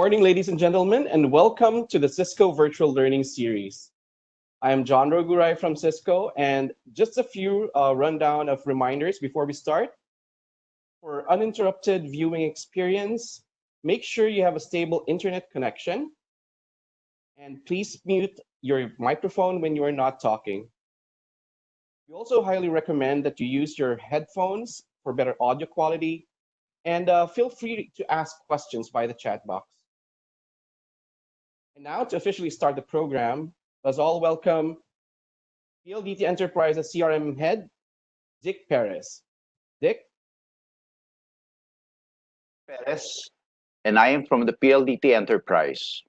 morning, ladies and gentlemen, and welcome to the Cisco Virtual Learning Series. I am John Roguray from Cisco, and just a few rundown of reminders before we start. For uninterrupted viewing experience, make sure you have a stable internet connection, and please mute your microphone when you are not talking. We also highly recommend that you use your headphones for better audio quality, and feel free to ask questions by the chat box. And now to officially start the program, let's all welcome PLDT Enterprise's CRM head, Dick Perez. Dick? Perez, and I am from the PLDT Enterprise.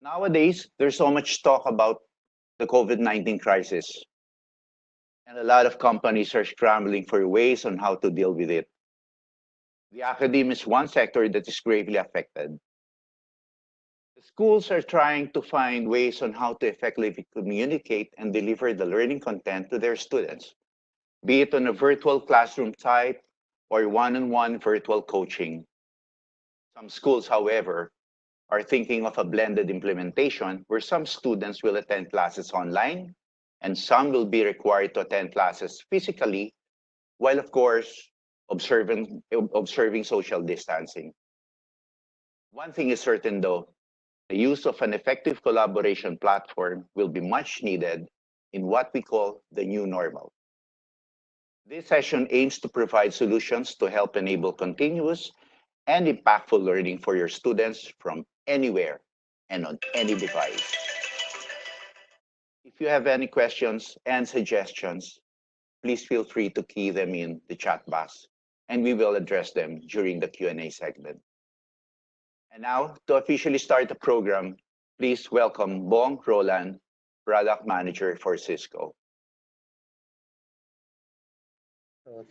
Nowadays, there's so much talk about the COVID-19 crisis, and a lot of companies are scrambling for ways on how to deal with it. The academe is one sector that is gravely affected. The schools are trying to find ways on how to effectively communicate and deliver the learning content to their students, be it on a virtual classroom type or one-on-one virtual coaching. Some schools, however, are thinking of a blended implementation where some students will attend classes online and some will be required to attend classes physically, while of course observing social distancing. One thing is certain though, the use of an effective collaboration platform will be much needed in what we call the new normal. This session aims to provide solutions to help enable continuous and impactful learning for your students from anywhere and on any device. If you have any questions and suggestions, please feel free to key them in the chat box and we will address them during the Q&A segment. And now, to officially start the program, please welcome Bong Roland, Product Manager for Cisco.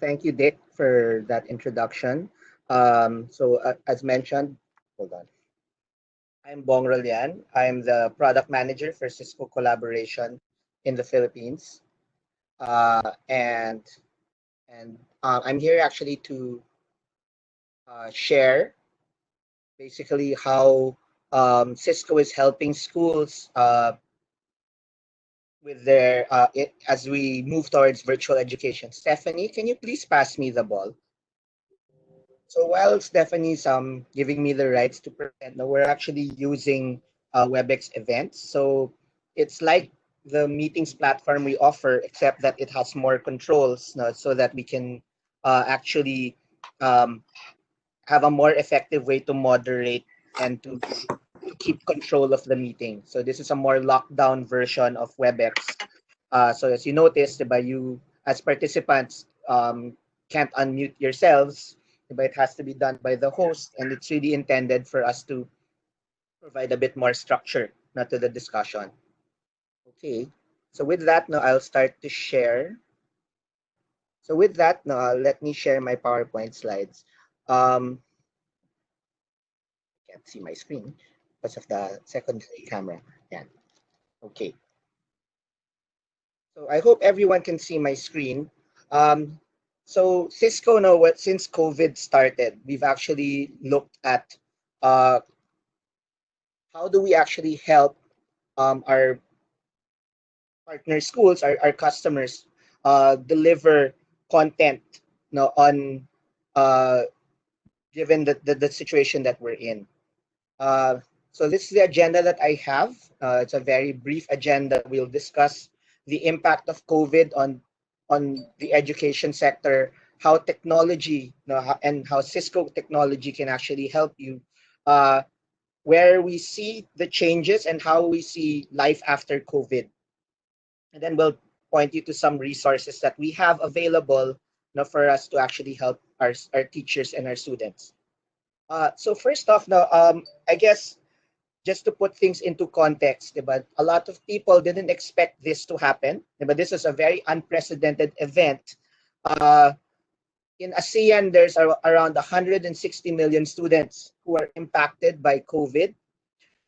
Thank you, Dick, for that introduction. As mentioned, hold on. I'm Bong Rolian. I'm the product manager for Cisco Collaboration in the Philippines. I'm here actually to share basically how Cisco is helping schools with their as we move towards virtual education. Stephanie, can you please pass me the ball? So while Stephanie's giving me the rights to present, now we're actually using WebEx events. So it's like the meetings platform we offer, except that it has more controls so that we can actually have a more effective way to moderate and to keep control of the meeting. So this is a more locked down version of WebEx. So as you noticed, you as participants can't unmute yourselves, but it has to be done by the host, and it's really intended for us to provide a bit more structure to the discussion. Okay, so with that, now I'll start to share. So with that, now let me share my PowerPoint slides. I can't see my screen because of the secondary camera. Yeah. Okay. So I hope everyone can see my screen. So Cisco, since COVID started, we've actually looked at how do we actually help our partner schools, our customers, deliver content on given the situation that we're in. So this is the agenda that I have. It's a very brief agenda. We'll discuss the impact of COVID on the education sector, how technology and how Cisco technology can actually help you, where we see the changes and how we see life after COVID. And then we'll point you to some resources that we have available for us to actually help our teachers and our students. So first off, I guess just to put things into context, but a lot of people didn't expect this to happen. But this is a very unprecedented event. In ASEAN, there's around 160 million students who are impacted by COVID.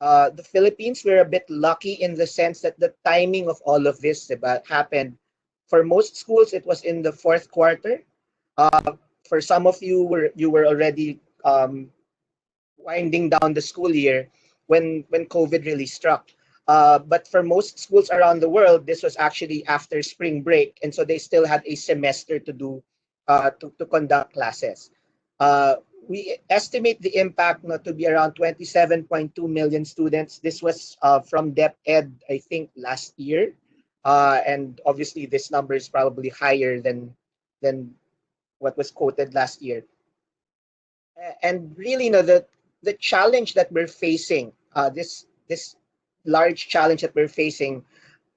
The Philippines, we're a bit lucky in the sense that the timing of all of this happened. For most schools, it was in the fourth quarter. For some of you, were already winding down the school year when COVID really struck. But for most schools around the world, this was actually after spring break, and so they still had a semester to do to conduct classes. Uh, we estimate the impact to be around 27.2 million students. This was from DepEd, I think, last year, and obviously this number is probably higher than what was quoted last year. And really, the challenge that we're facing, this large challenge that we're facing,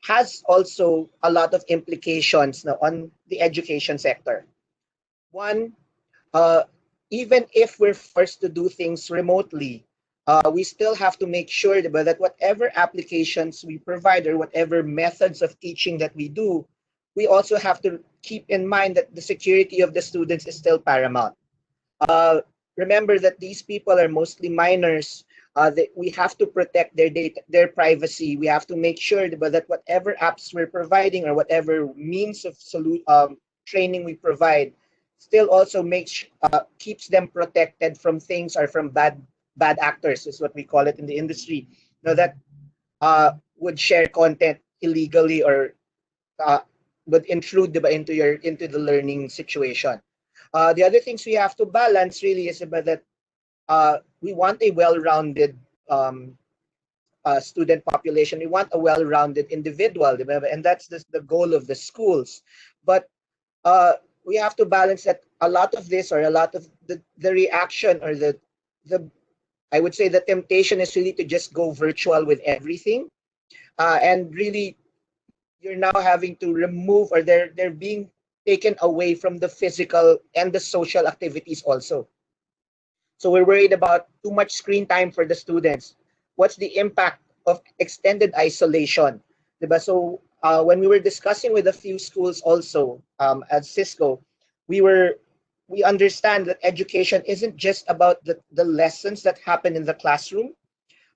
has also a lot of implications now on the education sector. One, uh, even if we're forced to do things remotely, we still have to make sure that whatever applications we provide or whatever methods of teaching that we do, we also have to keep in mind that the security of the students is still paramount. Uh, Remember that these people are mostly minors. That we have to protect their data, their privacy. We have to make sure that whatever apps we're providing or whatever means of training we provide still also keeps them protected from things or from bad actors, is what we call it in the industry. That would share content illegally or uh, would intrude into the learning situation. The other things we have to balance really is about that we want a well-rounded student population. We want a well-rounded individual, and that's the goal of the schools. But uh, we have to balance that a lot of this or a lot of the reaction or the I would say the temptation is really to just go virtual with everything, and really you're now having to remove or they're being taken away from the physical and the social activities also. So we're worried about too much screen time for the students. What's the impact of extended isolation? Diba? So when we were discussing with a few schools also at Cisco, we were we understand that education isn't just about the lessons that happen in the classroom.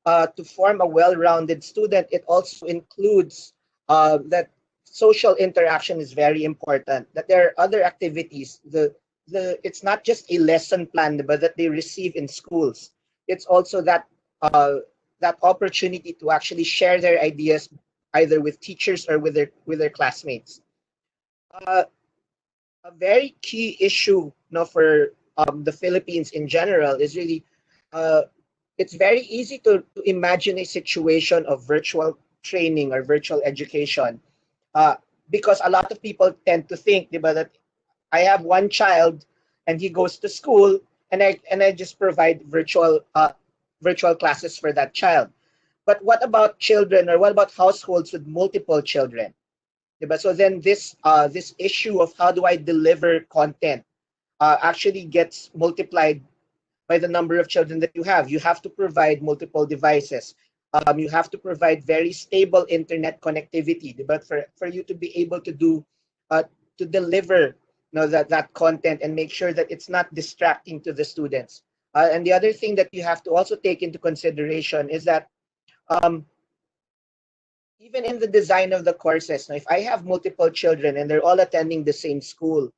To form a well-rounded student, it also includes that social interaction is very important. That there are other activities. It's not just a lesson plan, but that they receive in schools. It's also that opportunity to actually share their ideas either with teachers or with their classmates. Uh, a very key issue for the Philippines in general is really uh, it's very easy to imagine a situation of virtual training or virtual education uh, because a lot of people tend to think diba, that I have one child and he goes to school and I just provide virtual classes for that child. But what about children or what about households with multiple children? Diba? So then this issue of how do I deliver content actually gets multiplied by the number of children that you have. You have to provide multiple devices. You have to provide very stable internet connectivity. But for you to be able to deliver that content and make sure that it's not distracting to the students. And the other thing that you have to also take into consideration is that um, even in the design of the courses, now if I have multiple children and they're all attending the same school,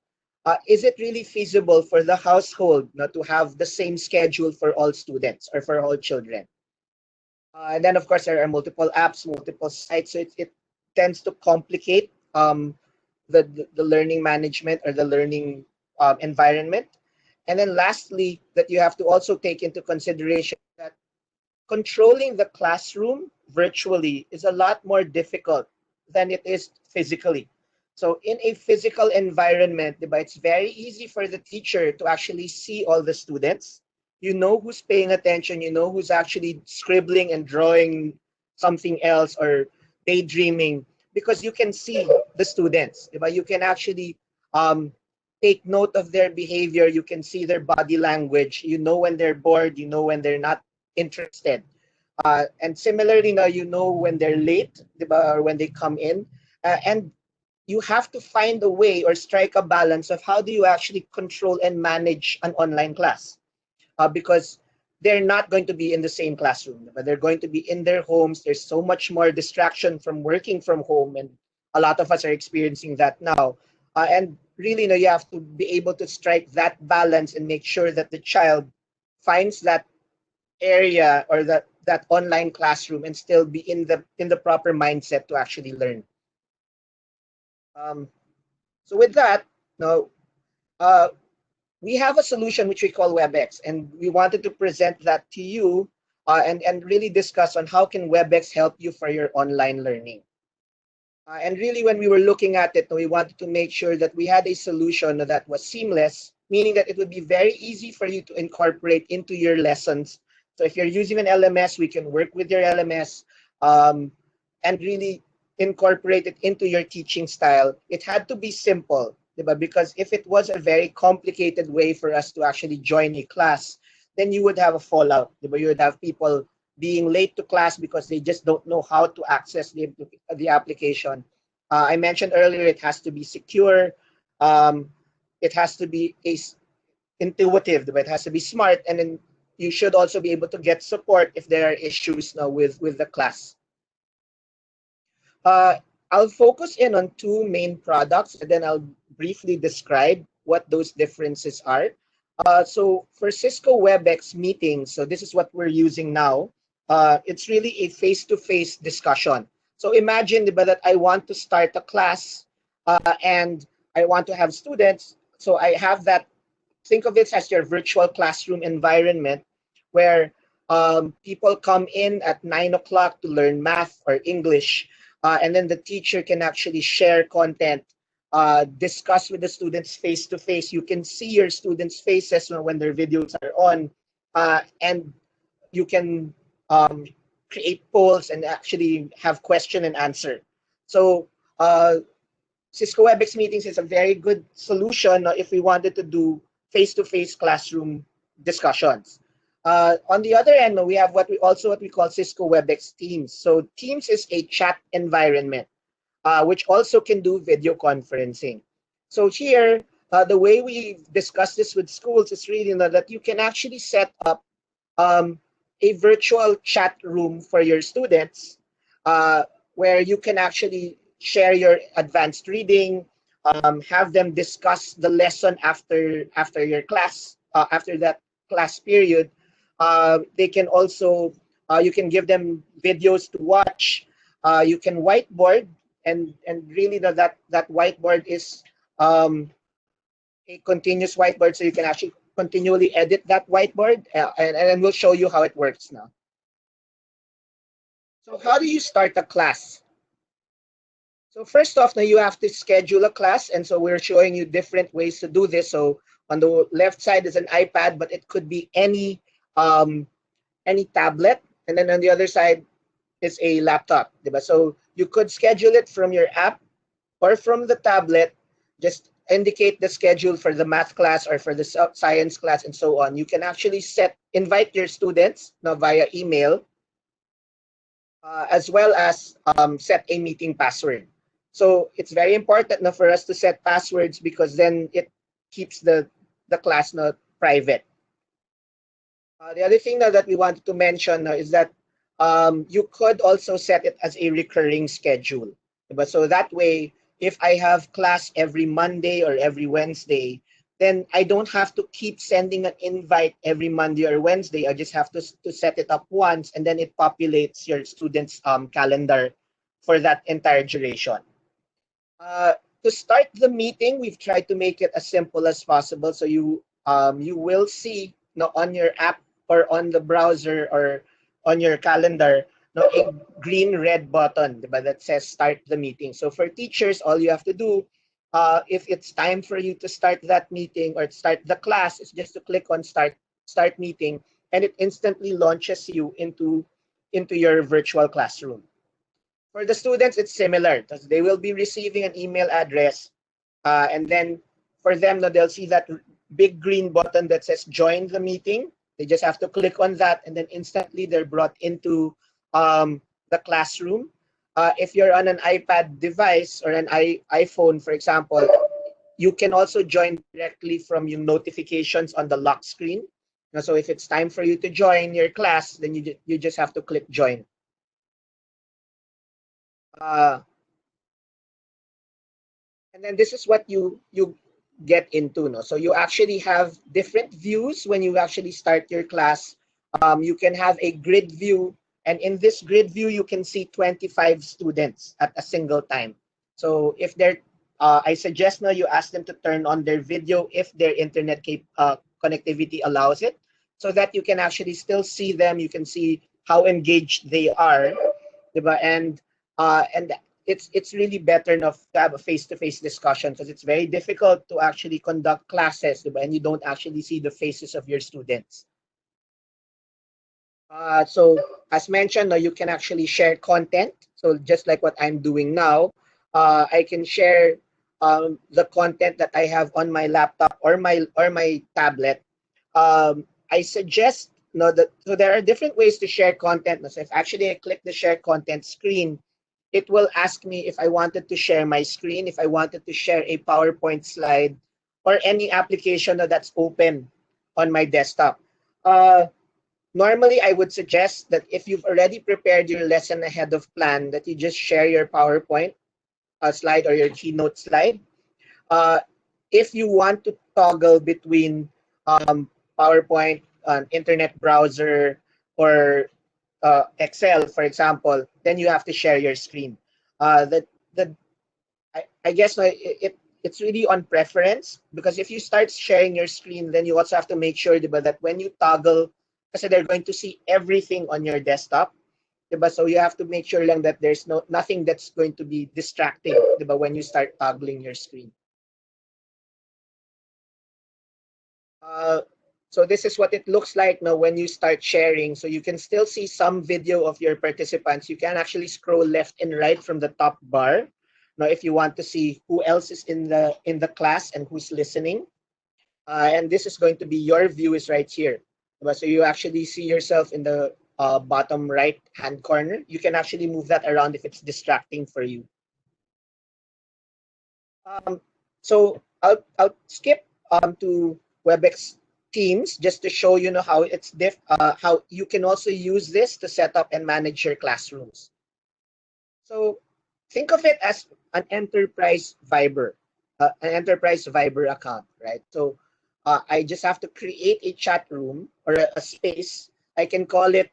is it really feasible for the household to have the same schedule for all students or for all children? And then, of course, there are multiple apps, multiple sites, so it tends to complicate the learning management or the learning environment. And then lastly, that you have to also take into consideration that controlling the classroom virtually is a lot more difficult than it is physically. So in a physical environment, diba, it's very easy for the teacher to actually see all the students. You know who's paying attention, you know who's actually scribbling and drawing something else or daydreaming because you can see the students. Diba? You can actually um, take note of their behavior, you can see their body language, you know when they're bored, you know when they're not interested. And similarly, now you know when they're late, diba, or when they come in, and you have to find a way or strike a balance of how do you actually control and manage an online class, because they're not going to be in the same classroom, but they're going to be in their homes. There's so much more distraction from working from home, and a lot of us are experiencing that now. And really, you have to be able to strike that balance and make sure that the child finds area or that online classroom and still be in the proper mindset to actually learn. Um, so with that, now uh, we have a solution which we call WebEx, and we wanted to present that to you and really discuss on how can WebEx help you for your online learning. And really, when we were looking at it, we wanted to make sure that we had a solution that was seamless, meaning that it would be very easy for you to incorporate into your lessons. So if you're using an LMS, we can work with your LMS um, and really incorporate it into your teaching style. It had to be simple, diba? Because if it was a very complicated way for us to actually join a class, then you would have a fallout. Diba? You would have people being late to class because they just don't know how to access the application. I mentioned earlier it has to be secure. Um, it has to be intuitive, but it has to be smart, and then you should also be able to get support if there are issues now with the class. Uh, I'll focus in on two main products, and then I'll briefly describe what those differences are. So for Cisco WebEx meetings, so this is what we're using now. It's really a face-to-face discussion. So imagine that I want to start a class and I want to have students. So I have that, think of it as your virtual classroom environment where people come in at 9 o'clock to learn math or English, and then the teacher can actually share content, discuss with the students face to face. You can see your students' faces when their videos are on, and you can um, create polls and actually have question and answer. So uh, Cisco WebEx meetings is a very good solution if we wanted to do face-to-face classroom discussions. On the other end, we have what we call Cisco WebEx Teams. So Teams is a chat environment, which also can do video conferencing. So here, the way we discuss this with schools is really that you can actually set up um, a virtual chat room for your students uh, where you can actually share your advanced reading, have them discuss the lesson after your class, after that class period. They can also, you can give them videos to watch. You can whiteboard, and really that whiteboard is a continuous whiteboard, so you can actually continually edit that whiteboard, and we'll show you how it works now. So how do you start a class? So first off, now you have to schedule a class, and so we're showing you different ways to do this. So on the left side is an iPad, but it could be any tablet, and then on the other side is a laptop, diba? So you could schedule it from your app or from the tablet. Just indicate the schedule for the math class or for the science class and so on. You can actually invite your students now via email, as well as set a meeting password. So it's very important now for us to set passwords because then it keeps the class not private. The other thing that we wanted to mention is that you could also set it as a recurring schedule. But so that way, if I have class every Monday or every Wednesday, then I don't have to keep sending an invite every Monday or Wednesday. I just have to set it up once, and then it populates your students' calendar for that entire duration. Uh, to start the meeting, we've tried to make it as simple as possible. So you will see on your app or on the browser or on your calendar a green red button, diba, that says start the meeting. So for teachers, all you have to do, if it's time for you to start that meeting or start the class, is just to click on start meeting, and it instantly launches you into your virtual classroom. For the students, it's similar because they will be receiving an email address, and then for them, they'll see that big green button that says join the meeting. They just have to click on that, and then instantly they're brought into the classroom. If you're on an iPad device or an iPhone, for example, you can also join directly from your notifications on the lock screen. So if it's time for you to join your class, then you just have to click join. Uh, and then this is what you get into. So you actually have different views when you actually start your class. you can have a grid view, and in this grid view, you can see 25 students at a single time. So if they're, I suggest now you ask them to turn on their video if their internet connectivity allows it, so that you can actually still see them. You can see how engaged they are, diba? And it's really better enough to have a face-to-face discussion, because it's very difficult to actually conduct classes, diba? And you don't actually see the faces of your students. So as mentioned, you can actually share content. So just like what I'm doing now, I can share the content that I have on my laptop or my tablet. I suggest that so there are different ways to share content. So if actually I click the share content screen, it will ask me if I wanted to share my screen, if I wanted to share a PowerPoint slide, or any application that's open on my desktop. Normally, I would suggest that if you've already prepared your lesson ahead of plan, that you just share your PowerPoint slide or your keynote slide. Uh, if you want to toggle between PowerPoint, an internet browser, or Excel, for example, then you have to share your screen. The I guess it's really on preference, because if you start sharing your screen, then you also have to make sure, diba, that when you toggle, kasi they're going to see everything on your desktop, diba? So you have to make sure lang that there's nothing that's going to be distracting, diba, when you start toggling your screen. So this is what it looks like now when you start sharing. So you can still see some video of your participants. You can actually scroll left and right from the top bar. Now, if you want to see who else is in the class and who's listening, and this is going to be your view is right here. So you actually see yourself in the bottom right hand corner. You can actually move that around if it's distracting for you. So I'll skip to WebEx Teams just to show you how it's how you can also use this to set up and manage your classrooms. So think of it as an enterprise Viber account, right? So I just have to create a chat room or a space. I can call it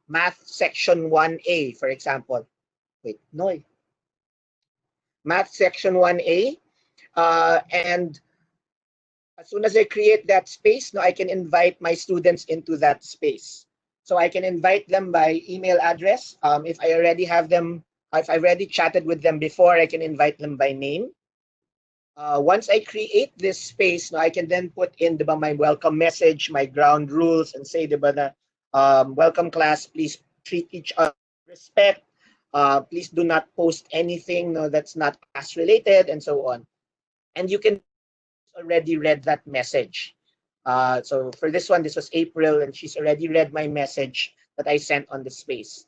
Math Section 1A, for example. Wait, no. Math Section 1A. And as soon as I create that space, now I can invite my students into that space. So I can invite them by email address. If I already have them, if I've already chatted with them before, I can invite them by name. Once I create this space, now I can then put in, diba, my welcome message, my ground rules, and say, diba, na, welcome class, please treat each other with respect. Please do not post anything that's not class related, and so on. And you can already read that message. So for this one, this was April, and she's already read my message that I sent on the space.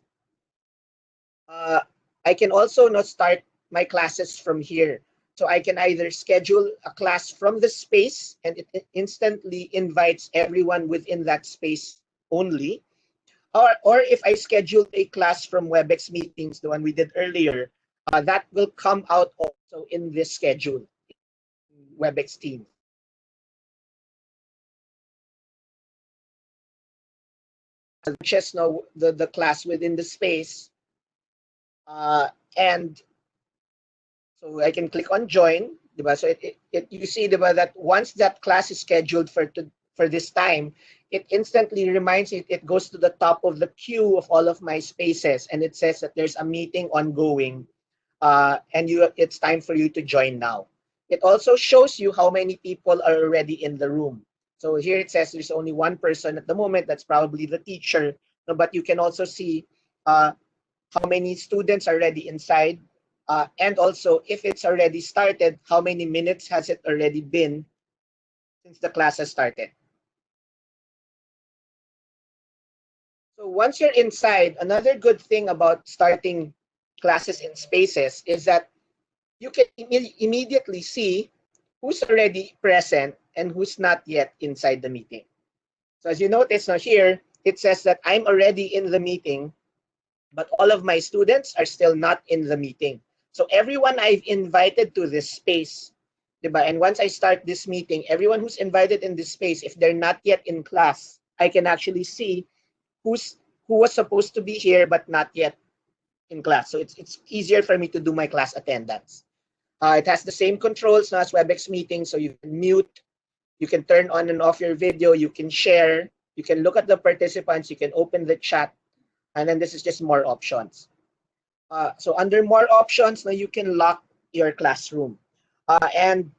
I can also not start my classes from here. So I can either schedule a class from the space, and it instantly invites everyone within that space only. Or if I schedule a class from WebEx meetings, the one we did earlier, that will come out also in this schedule, WebEx Teams. Just know the class within the space, and so I can click on join, diba? So you see, diba, that once that class is scheduled for this time, it instantly reminds me. It goes to the top of the queue of all of my spaces, and it says that there's a meeting ongoing, and it's time for you to join now. It also shows you how many people are already in the room. So here it says there's only one person at the moment. That's probably the teacher. But you can also see how many students are already inside, and also if it's already started, how many minutes has it already been since the class has started. So once you're inside, another good thing about starting classes in spaces is that you can immediately see who's already present and who's not yet inside the meeting. So as you notice now here, it says that I'm already in the meeting, but all of my students are still not in the meeting. So everyone I've invited to this space, diba? And once I start this meeting, everyone who's invited in this space, if they're not yet in class, I can actually see who was supposed to be here but not yet in class. So it's easier for me to do my class attendance. It has the same controls now as WebEx meeting, so you can mute, you can turn on and off your video, you can share, you can look at the participants, you can open the chat, and then this is just more options. So under more options, now you can lock your classroom. And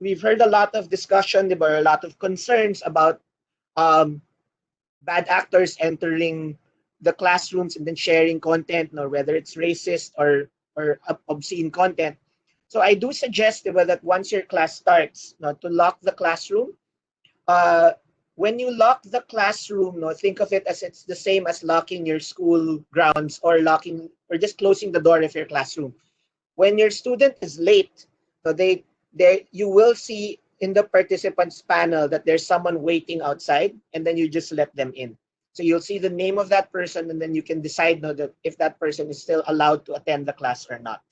we've heard a lot of discussion, there were a lot of concerns about bad actors entering the classrooms and then sharing content, or whether it's racist or obscene content. So I do suggest that once your class starts, to lock the classroom. When you lock the classroom, think of it as it's the same as locking your school grounds or locking or just closing the door of your classroom. When your student is late, so you will see in the participants panel that there's someone waiting outside, and then you just let them in. So you'll see the name of that person, and then you can decide that if that person is still allowed to attend the class or not.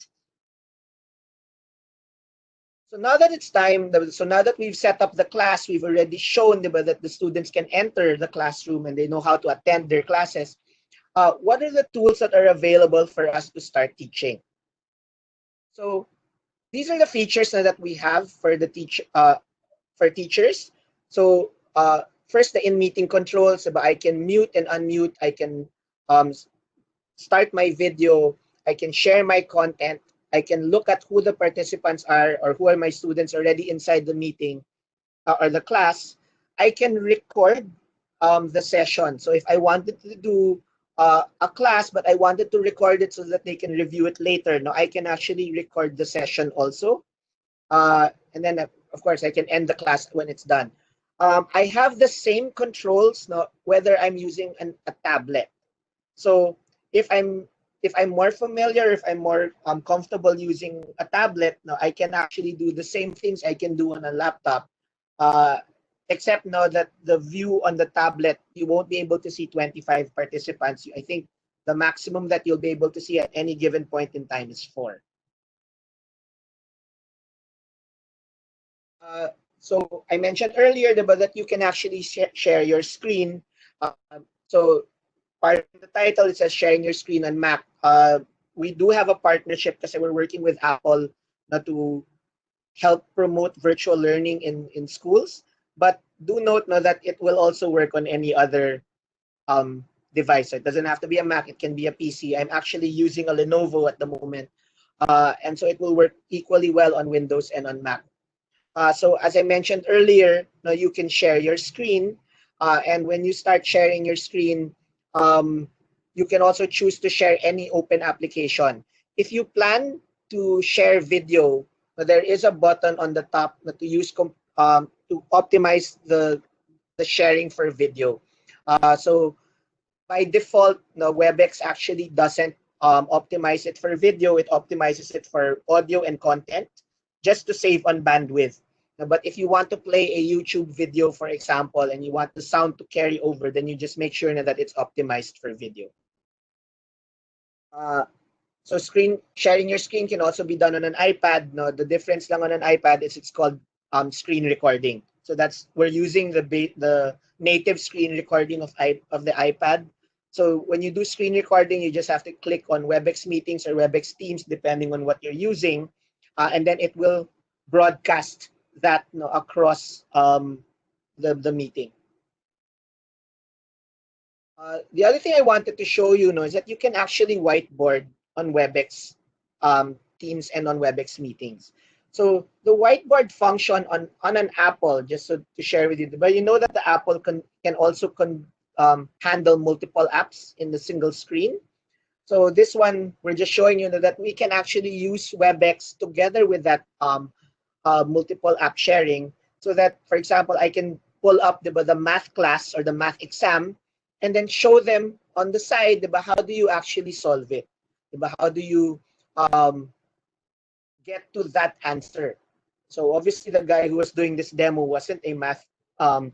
So now that it's time, so now that we've set up the class, we've already shown that the students can enter the classroom and they know how to attend their classes. What are the tools that are available for us to start teaching? So these are the features that we have for the for teachers. So first, the in-meeting controls. I can mute and unmute. I can start my video. I can share my content. I can look at who the participants are or who are my students already inside the meeting or the class. I can record the session. So if I wanted to do a class, but I wanted to record it so that they can review it later, now I can actually record the session also. And then, of course, I can end the class when it's done. I have the same controls now, whether I'm using a tablet. So if I'm more familiar, if I'm more comfortable using a tablet, now I can actually do the same things I can do on a laptop, except now that the view on the tablet, you won't be able to see 25 participants. I think the maximum that you'll be able to see at any given point in time is 4. So I mentioned earlier that you can actually share your screen. So part of the title, it says sharing your screen on Mac. We do have a partnership because we're working with Apple to help promote virtual learning in schools. But do note now that it will also work on any other device. So it doesn't have to be a Mac, it can be a PC. I'm actually using a Lenovo at the moment. And so it will work equally well on Windows and on Mac. So as I mentioned earlier, now you can share your screen. And when you start sharing your screen, you can also choose to share any open application. If you plan to share video, there is a button on the top to use to optimize the sharing for video. So by default, WebEx actually doesn't optimize it for video. It optimizes it for audio and content just to save on bandwidth. But if you want to play a YouTube video, for example, and you want the sound to carry over, then you just make sure that it's optimized for video. So sharing your screen can also be done on an iPad. No, the difference lang on an iPad is it's called screen recording. So we're using the native screen recording of the iPad. So when you do screen recording, you just have to click on WebEx meetings or WebEx Teams, depending on what you're using, and then it will broadcast that across the meeting. The other thing I wanted to show you is that you can actually whiteboard on WebEx Teams and on WebEx meetings. So the whiteboard function on an Apple, just to share with you, but you know that the Apple can also handle multiple apps in the single screen. So this one, we're just showing you that we can actually use WebEx together with that multiple app sharing, so that, for example, I can pull up the math class or the math exam and then show them on the side how do you actually solve it, how do you get to that answer. So obviously the guy who was doing this demo wasn't a math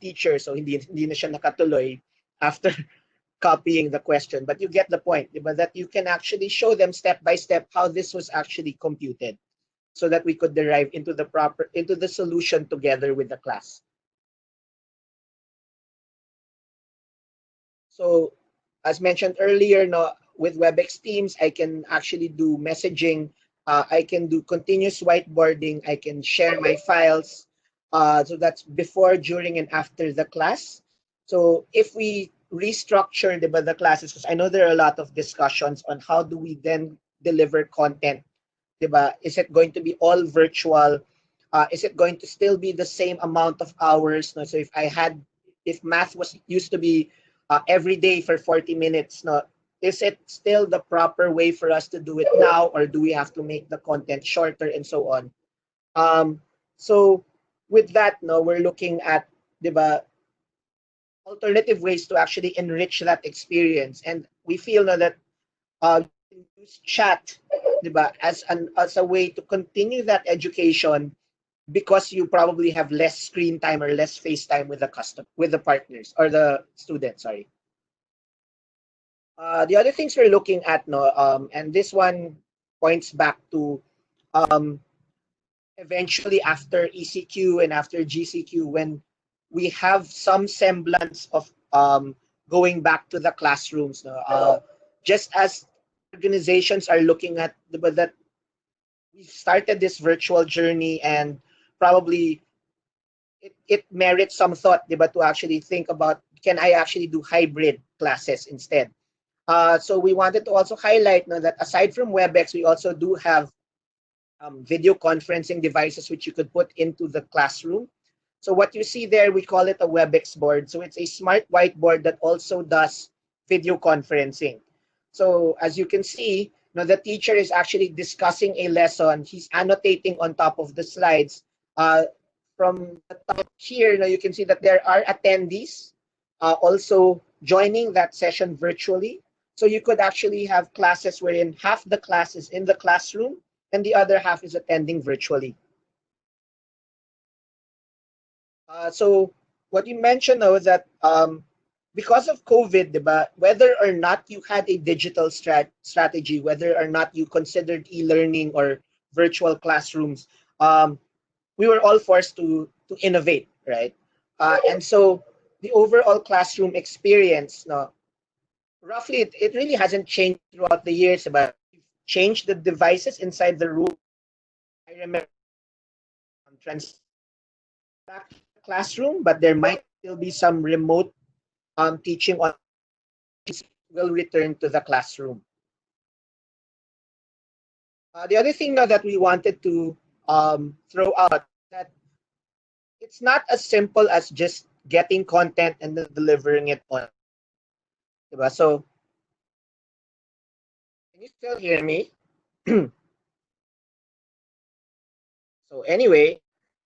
teacher, so hindi na siya nakatuloy after copying the question, but you get the point, that you can actually show them step by step how this was actually computed, so that we could derive into the solution together with the class. So as mentioned earlier, no, with WebEx Teams, I can actually do messaging. I can do continuous whiteboarding. I can share my files. So that's before, during, and after the class. So if we restructure the classes, because I know there are a lot of discussions on how do we then deliver content. Diba? Is it going to be all virtual? Is it going to still be the same amount of hours? No? So if math was used to be every day for 40 minutes, no, is it still the proper way for us to do it now, or do we have to make the content shorter and so on? So with that, no, we're looking at diba, alternative ways to actually enrich that experience, and we feel no, that you can use chat diba, as a way to continue that education because you probably have less screen time or less face time with the partners or the students. Sorry. The other things we're looking at, no, and this one points back to um, eventually after ECQ and after GCQ, when we have some semblance of going back to the classrooms. No? Just as organizations are looking at that we started this virtual journey, and probably it merits some thought, diba, to actually think about, can I actually do hybrid classes instead? So we wanted to also highlight, no, that aside from WebEx, we also do have video conferencing devices which you could put into the classroom. So what you see there, we call it a WebEx board. So it's a smart whiteboard that also does video conferencing. So as you can see, now the teacher is actually discussing a lesson. He's annotating on top of the slides. From the top here, now you can see that there are attendees also joining that session virtually. So you could actually have classes wherein half the class is in the classroom and the other half is attending virtually. So what you mentioned, though, is that because of COVID, diba, whether or not you had a digital strategy, whether or not you considered e-learning or virtual classrooms, we were all forced to innovate, right? And so the overall classroom experience, no, roughly, it really hasn't changed throughout the years. But we've changed the devices inside the room. I remember trans back to the classroom, but there might still be some remote teaching on will return to the classroom. The other thing now that we wanted to throw out that it's not as simple as just getting content and then delivering it on. Diba? So can you still hear me? So anyway,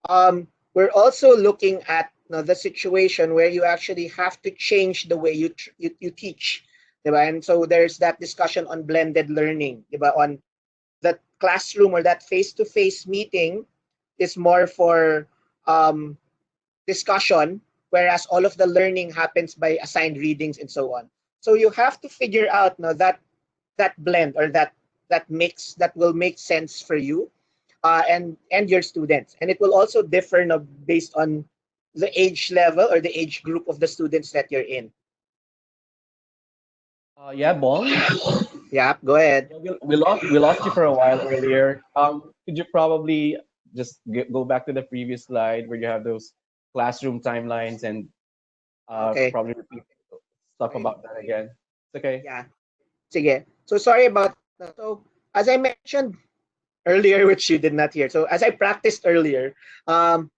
we're also looking at the situation where you actually have to change the way you teach, diba? And so there's that discussion on blended learning, diba? On that classroom or that face-to-face meeting is more for discussion, whereas all of the learning happens by assigned readings and so on. So you have to figure out that blend or that mix that will make sense for you and your students, and it will also differ based on the age level or the age group of the students that you're in. Yeah, Bong. Yeah, go ahead. Yeah, we lost you for a while earlier. Could you probably just go back to the previous slide where you have those classroom timelines and Okay. probably repeat stuff Okay. about that again? It's okay. Yeah. Sige. So sorry about that. So as I mentioned earlier, which you did not hear. So as I practiced earlier, for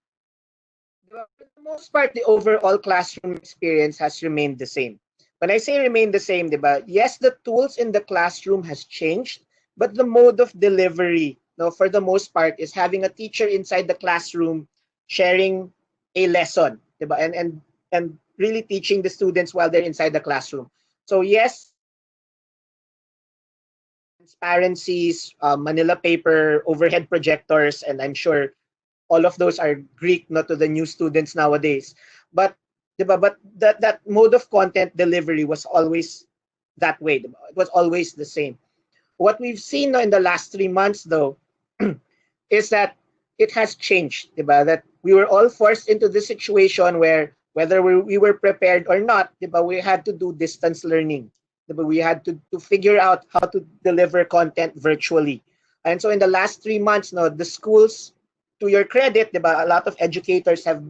the most part, the overall classroom experience has remained the same. When I say remain the same, diba, yes, the tools in the classroom has changed, but the mode of delivery, no, for the most part, is having a teacher inside the classroom sharing a lesson, diba, and really teaching the students while they're inside the classroom. So yes, transparencies, Manila paper, overhead projectors, and I'm sure all of those are Greek, not to the new students nowadays. But diba, but that mode of content delivery was always that way. Diba? It was always the same. What we've seen in the last 3 months, though, is that it has changed. Diba? That we were all forced into this situation where whether we were prepared or not, diba, we had to do distance learning. We had to figure out how to deliver content virtually. And so in the last 3 months, no, the schools, to your credit, a lot of educators have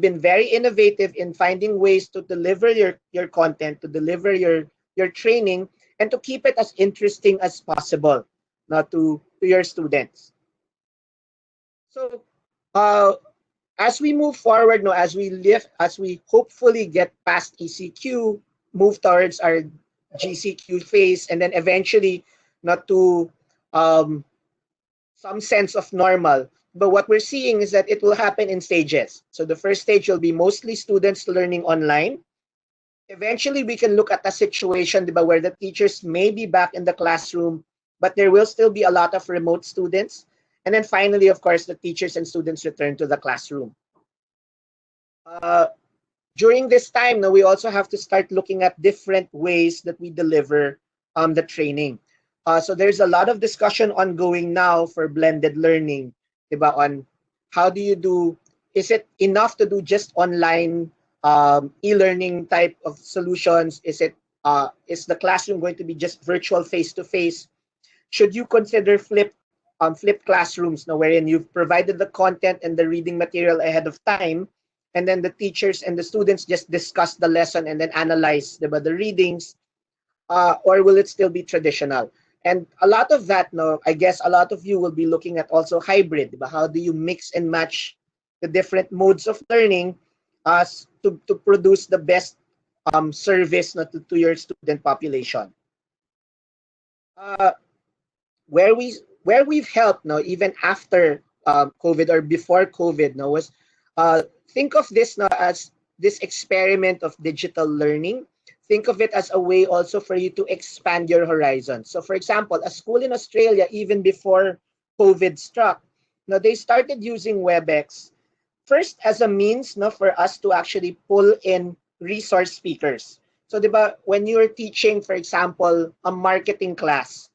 been very innovative in finding ways to deliver your content, to deliver your training, and to keep it as interesting as possible, not to your students. So as we move forward, no, as we hopefully get past ECQ, move towards our GCQ phase, and then eventually not to some sense of normal. But what we're seeing is that it will happen in stages. So the first stage will be mostly students learning online. Eventually, we can look at a situation where the teachers may be back in the classroom, but there will still be a lot of remote students. And then finally, of course, the teachers and students return to the classroom. During this time, now we also have to start looking at different ways that we deliver the training. So there's a lot of discussion ongoing now for blended learning, on how do you do, is it enough to do just online e-learning type of solutions? Is the classroom going to be just virtual face-to-face? Should you consider flipped classrooms, now wherein you've provided the content and the reading material ahead of time, and then the teachers and the students just discuss the lesson and then analyze the readings, or will it still be traditional? And a lot of that, no, I guess a lot of you will be looking at also hybrid. How do you mix and match the different modes of learning to produce the best service to your student population? Where we've helped now, even after COVID or before COVID, now was think of this now as this experiment of digital learning. Think of it as a way also for you to expand your horizon. So for example, a school in Australia, even before COVID struck, now they started using WebEx first as a means for us to actually pull in resource speakers. So when you're teaching, for example, a marketing class,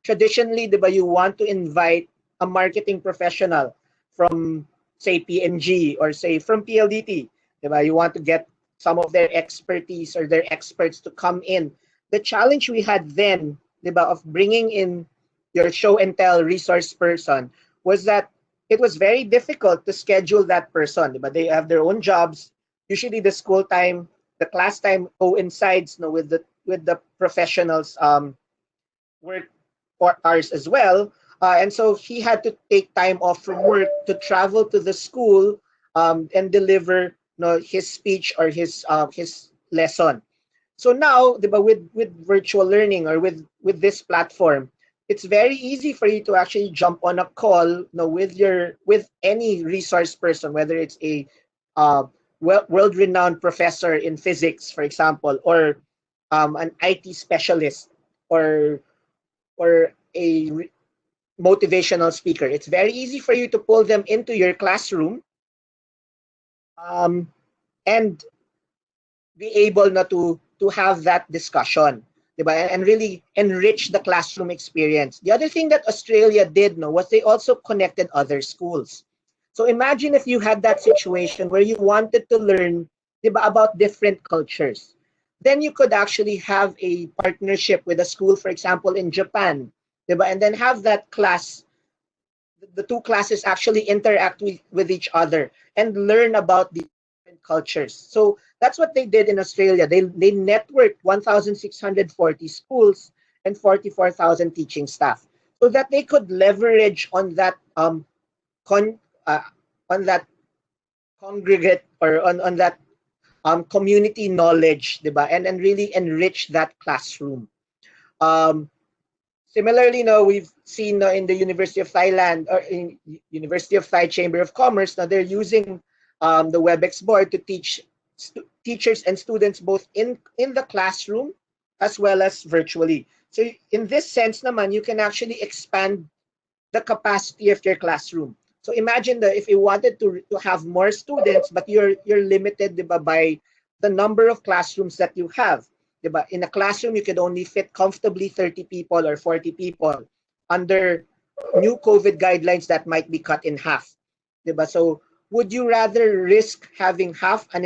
traditionally, you want to invite a marketing professional from, say, PNG or say from PLDT. You want to get some of their expertise or their experts to come in. The challenge we had then, of bringing in your show and tell resource person was that it was very difficult to schedule that person. They have their own jobs. Usually the school time, the class time coincides with the professionals' work or hours as well. And so he had to take time off from work to travel to the school and deliver his speech or his lesson. So now, with virtual learning or with this platform, it's very easy for you to actually jump on a call with any resource person, whether it's a world-renowned professor in physics, for example, or an IT specialist, or a motivational speaker. It's very easy for you to pull them into your classroom and be able to have that discussion, and really enrich the classroom experience. The other thing that Australia did was they also connected other schools. So imagine if you had that situation where you wanted to learn about different cultures. Then you could actually have a partnership with a school, for example, in Japan, and then have that class, the two classes actually interact with each other and learn about the different cultures. So that's what they did in Australia. They networked 1,640 schools and 44,000 teaching staff, so that they could leverage on that on that congregate or on that community knowledge, and really enrich that classroom. Similarly, now we've seen in the University of Thailand or in University of Thai Chamber of Commerce, now they're using the WebEx board to teach teachers and students both in the classroom as well as virtually. So in this sense, naman, you can actually expand the capacity of your classroom. So imagine that if you wanted to have more students, but you're limited, by the number of classrooms that you have. In a classroom, you could only fit comfortably 30 people or 40 people. Under new COVID guidelines, that might be cut in half. So would you rather risk having half the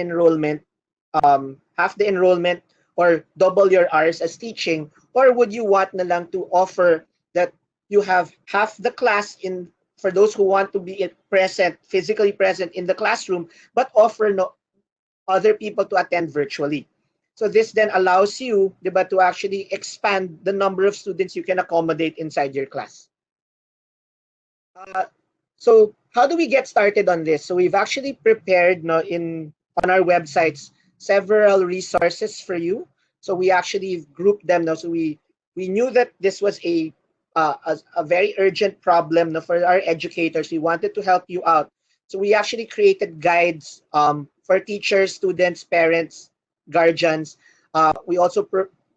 enrollment, or double your hours as teaching? Or would you want na lang to offer that you have half the class in for those who want to be present, physically present in the classroom, but offer no other people to attend virtually. So this then allows you, diba, to actually expand the number of students you can accommodate inside your class. So how do we get started on this? So we've actually prepared no, in on our websites several resources for you. So we actually grouped them now. So we knew that this was a very urgent problem no, for our educators. We wanted to help you out. So we actually created guides for teachers, students, parents, guardians. We also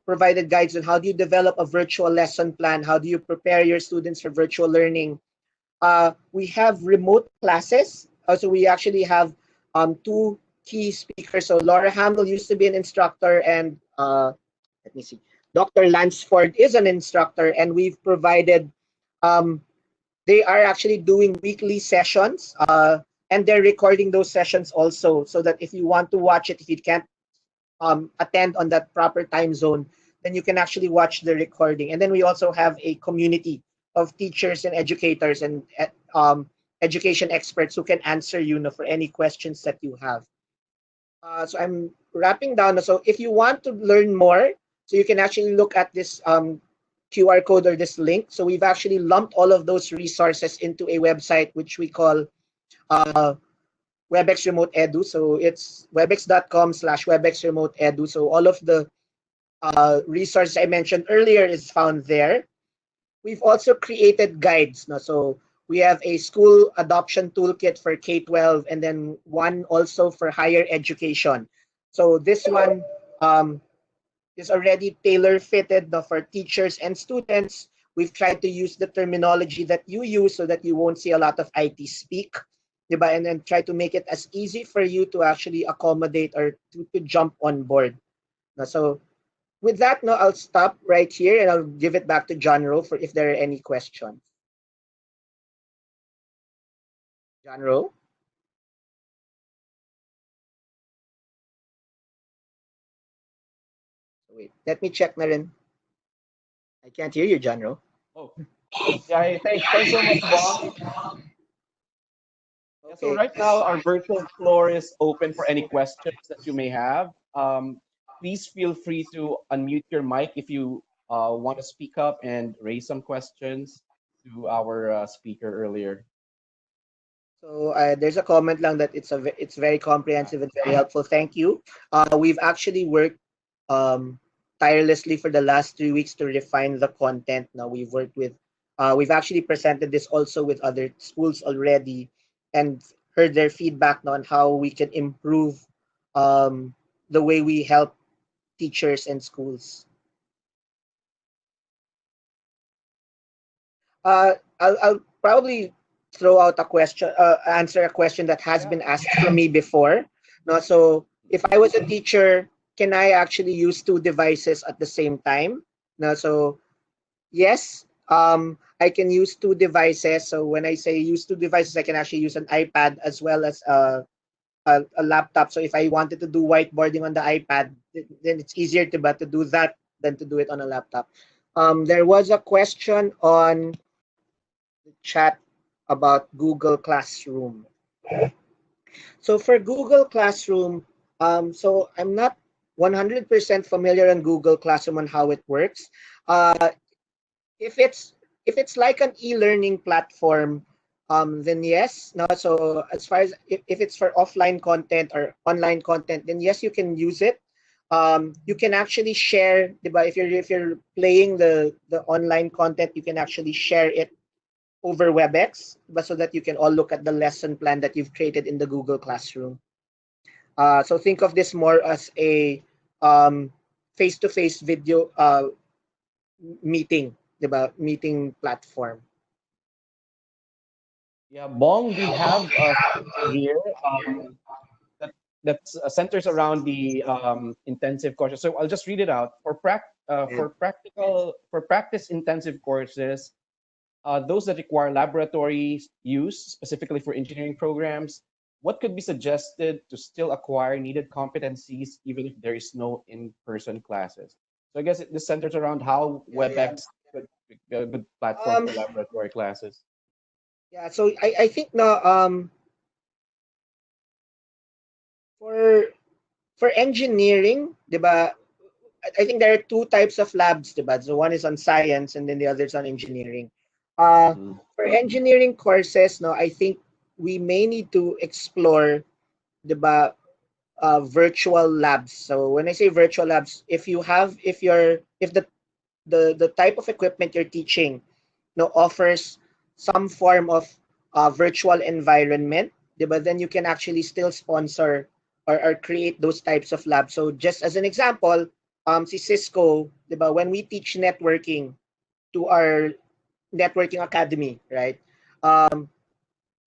provided guides on how do you develop a virtual lesson plan, how do you prepare your students for virtual learning. We have remote classes. So we actually have two key speakers. So Laura Hamill used to be an instructor, and let me see, Dr. Lansford is an instructor, and we've provided. Um, they are actually doing weekly sessions, and they're recording those sessions also, so that if you want to watch it, if you can't attend on that proper time zone, then you can actually watch the recording. And then we also have a community of teachers and educators and education experts who can answer you know, for any questions that you have. So I'm wrapping down. So if you want to learn more, so you can actually look at this QR code or this link. So we've actually lumped all of those resources into a website which we call uh, WebEx Remote Edu. So it's webex.com/WebEx Remote Edu. So all of the resources I mentioned earlier is found there. We've also created guides. No? So we have a school adoption toolkit for K-12 and then one also for higher education. So this one is already tailor-fitted no, for teachers and students. We've tried to use the terminology that you use so that you won't see a lot of IT speak. Diba? And then try to make it as easy for you to actually accommodate or to jump on board. No, so with that, no, I'll stop right here and I'll give it back to John Rowe for if there are any questions. John Rowe? Wait, let me check na rin. I can't hear you, John Rowe. Oh, yeah. Hey, thanks so much, Bong. Yeah, so Okay. right now our virtual floor is open for any questions that you may have. Please feel free to unmute your mic if you want to speak up and raise some questions to our speaker earlier. So there's a comment lang that it's very comprehensive and very helpful. Thank you. We've actually worked um, tirelessly for the last 3 weeks to refine the content. Now we've actually presented this also with other schools already, and heard their feedback on how we can improve um, the way we help teachers and schools. I'll probably throw out a question, answer a question that has Yeah. been asked for me before. No, so if I was a teacher, can I actually use two devices at the same time? No, so yes, I can use two devices. So when I say use two devices, I can actually use an iPad as well as a laptop. So if I wanted to do whiteboarding on the iPad, then it's easier to do that than to do it on a laptop. There was a question on chat about Google Classroom. So for Google Classroom, so I'm not 100% familiar on Google Classroom on how it works. Uh, if it's like an e-learning platform, then yes. No, so as far as if it's for offline content or online content, then yes, you can use it. You can actually share, diba, if you're playing the online content, you can actually share it over WebEx, but so that you can all look at the lesson plan that you've created in the Google Classroom. So think of this more as a face-to-face video meeting, diba? Meeting platform. Yeah, Bong, we have a survey here that that centers around the intensive courses. So I'll just read it out. For practice intensive courses, those that require laboratory use, specifically for engineering programs, what could be suggested to still acquire needed competencies even if there is no in-person classes? So I guess this centers around how Yeah. WebEx could be a good platform Um, for laboratory classes. yeah. So I think now for engineering, 'di ba? I think there are two types of labs, 'di ba? So one is on science and then the other is on engineering. Mm. For engineering courses, no, I think we may need to explore, 'di ba, virtual labs. So when I say virtual labs, if the type of equipment you're teaching, offers some form of virtual environment, 'di ba, then you can actually still sponsor or create those types of labs. So just as an example, si Cisco, 'di ba, when we teach networking to our networking academy, right?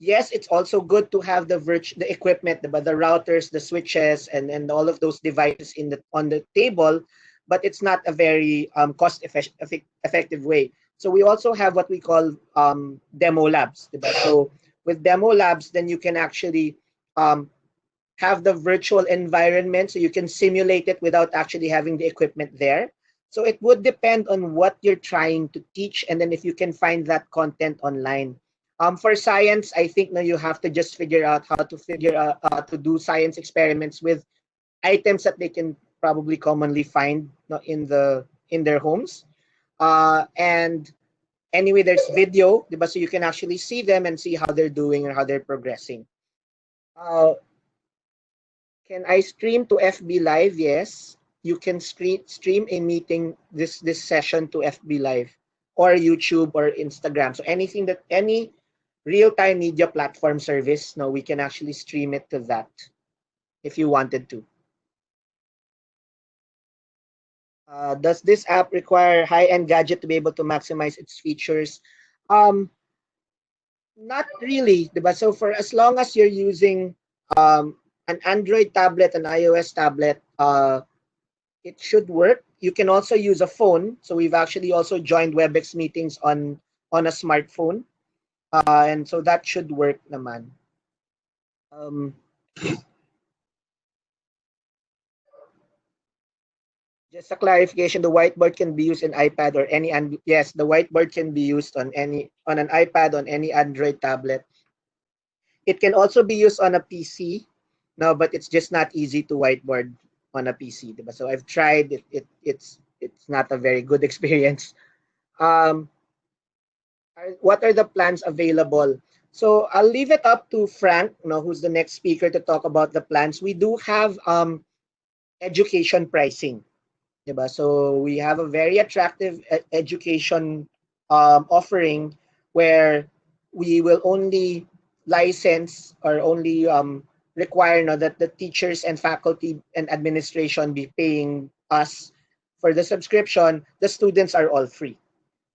Yes, it's also good to have the equipment, the routers, the switches, and all of those devices on the table, but it's not a very effective way. So we also have what we call demo labs, diba? So with demo labs, then you can actually um, have the virtual environment, so you can simulate it without actually having the equipment there. So it would depend on what you're trying to teach, and then if you can find that content online. For science, I think now you have to just figure out how to to do science experiments with items that they can probably commonly find, in their homes. And anyway, there's video, diba? So you can actually see them and see how they're doing or how they're progressing. Uh, Can I stream to FB Live? Yes. You can stream a meeting, this session, to FB Live or YouTube or Instagram. So any real-time media platform service, no, we can actually stream it to that if you wanted to. Does this app require high-end gadget to be able to maximize its features? Um, Not really, diba? So for as long as you're using an Android tablet, an iOS tablet, it should work. You can also use a phone. So we've actually also joined WebEx meetings on a smartphone, and so that should work, naman. Um, just a clarification: the whiteboard can be used in iPad or any and yes, the whiteboard can be used on an iPad, on any Android tablet. It can also be used on a PC, no, but it's just not easy to whiteboard on a PC, diba? So I've tried it. It's not a very good experience. Um, what are the plans available? So I'll leave it up to Frank, who's the next speaker, to talk about the plans. We do have education pricing, diba? So we have a very attractive education offering where we will only license or only require, that the teachers and faculty and administration be paying us for the subscription. The students are all free.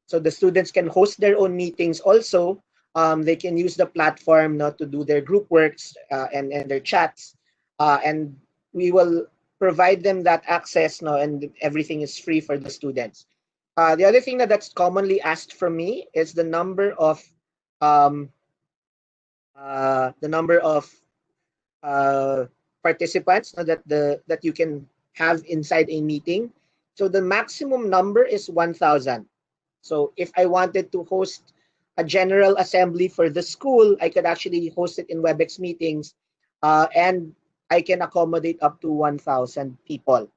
So the students can host their own meetings also. They can use the platform, to do their group works and their chats. And we will provide them that access, and everything is free for the students. The other thing that's commonly asked from me is um, the number of uh, participants, that you can have inside a meeting. So the maximum number is 1,000. So if I wanted to host a general assembly for the school, I could actually host it in WebEx meetings, and I can accommodate up to 1,000 people.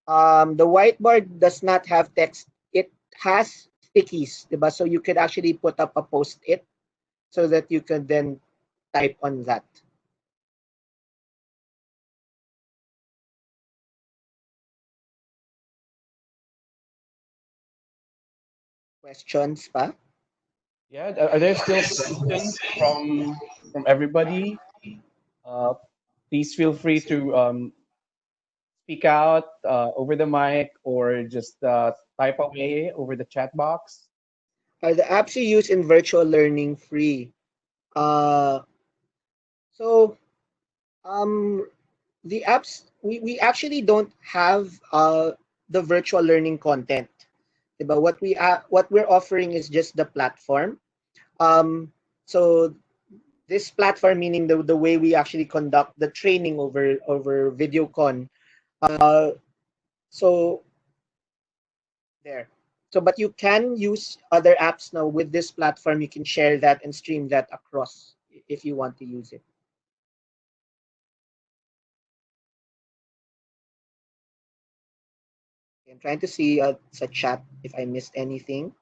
The whiteboard does not have text. It has stickies, diba? So you could actually put up a post-it so that you could then type on that. Questions pa? Yeah, are there still questions from everybody? Uh, Please feel free to speak out over the mic or just type away over the chat box. Are the apps you use in virtual learning free? Uh, so um, the apps, we actually don't have the virtual learning content. Diba? What we're offering is just the platform. So this platform, meaning the way we actually conduct the training over video con. So there. So, but you can use other apps now with this platform. You can share that and stream that across if you want to use it. I'm trying to see sa chat if I missed anything.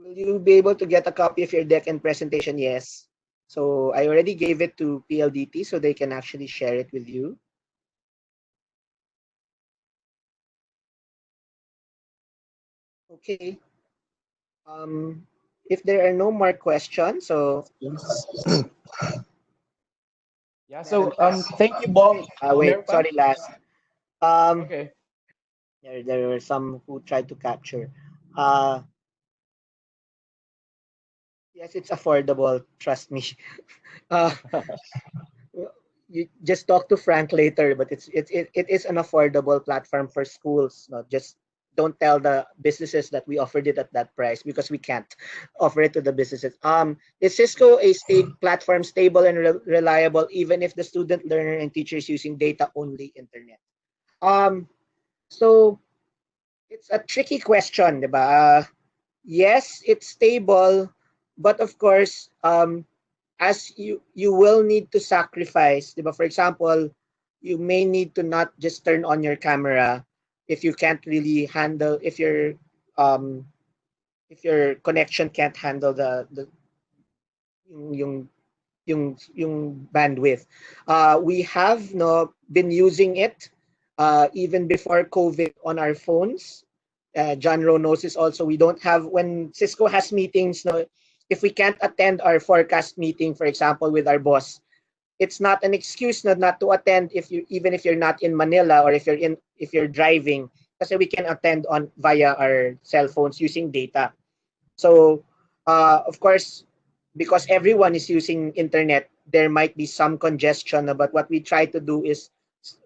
Will you be able to get a copy of your deck and presentation? Yes. So I already gave it to PLDT so they can actually share it with you. Okay. If there are no more questions, so Yes. Yeah. meron So pa. thank you, Bong. Wait, Meron pa? sorry, last. Um, Okay. there were some who tried to capture. Uh, yes, it's affordable. Trust me. Uh, you just talk to Frank later, but it is an affordable platform for schools. Not just don't tell the businesses that we offered it at that price because we can't offer it to the businesses. Is Cisco a state platform stable and reliable even if the student, learner, and teachers using data only internet? Um, so it's a tricky question, diba? Yes, it's stable, but of course, as you will need to sacrifice, diba? For example, you may need to not just turn on your camera if you can't really handle um if your connection can't handle the yung yung bandwidth. We have no been using it even before COVID on our phones. John Rowe knows this also. We don't have when Cisco has meetings. No, if we can't attend our forecast meeting, for example, with our boss, it's not an excuse not to attend if you even if you're not in Manila or if you're driving, kasi we can attend on via our cell phones using data. So, of course, because everyone is using internet, there might be some congestion. But what we try to do is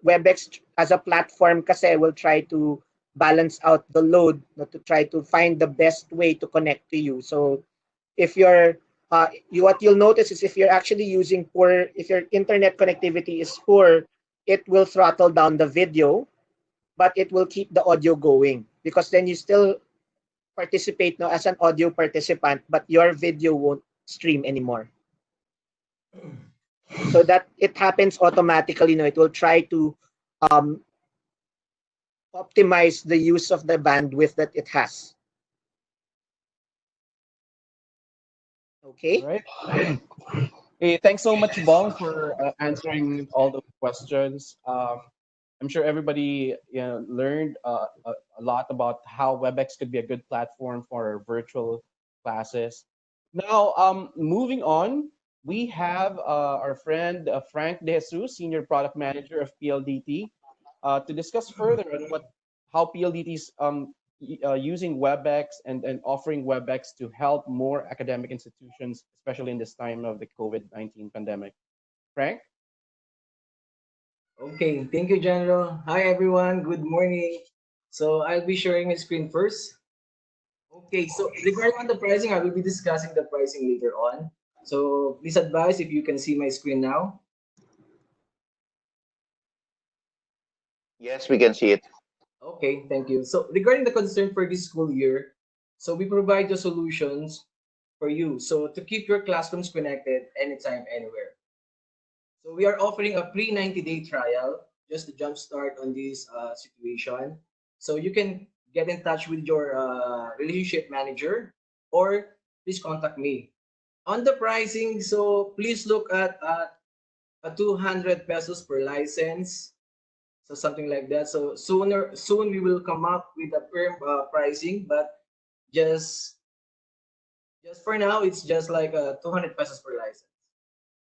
WebEx as a platform kasi will try to balance out the load to try to find the best way to connect to you. So if what you'll notice is if you're actually using poor, if your internet connectivity is poor, it will throttle down the video, but it will keep the audio going because then you still participate as an audio participant, but your video won't stream anymore. So that it happens automatically. It will try to um, optimize the use of the bandwidth that it has. All Okay. right. Hey, thanks so much, Bong, for answering all the questions. I'm sure everybody learned a lot about how WebEx could be a good platform for virtual classes. Now, moving on, we have our friend Frank De Jesus, Senior Product Manager of PLDT, to discuss further on how PLDT is using WebEx and offering WebEx to help more academic institutions, especially in this time of the COVID-19 pandemic. Frank? Okay, thank you, General. Hi, everyone. Good morning. So I'll be sharing my screen first. Okay, so regarding on the pricing, I will be discussing the pricing later on. So please advise if you can see my screen now. Yes, we can see it. Okay, thank you. So regarding the concern for this school year, so we provide the solutions for you. So to keep your classrooms connected anytime, anywhere. So we are offering a free 90-day trial just to jumpstart on this situation. So you can get in touch with your relationship manager or please contact me. On the pricing, so please look at a 200 pesos per license. So something like that. So soon we will come up with a firm pricing, but just just for now, it's just like 200 pesos per license.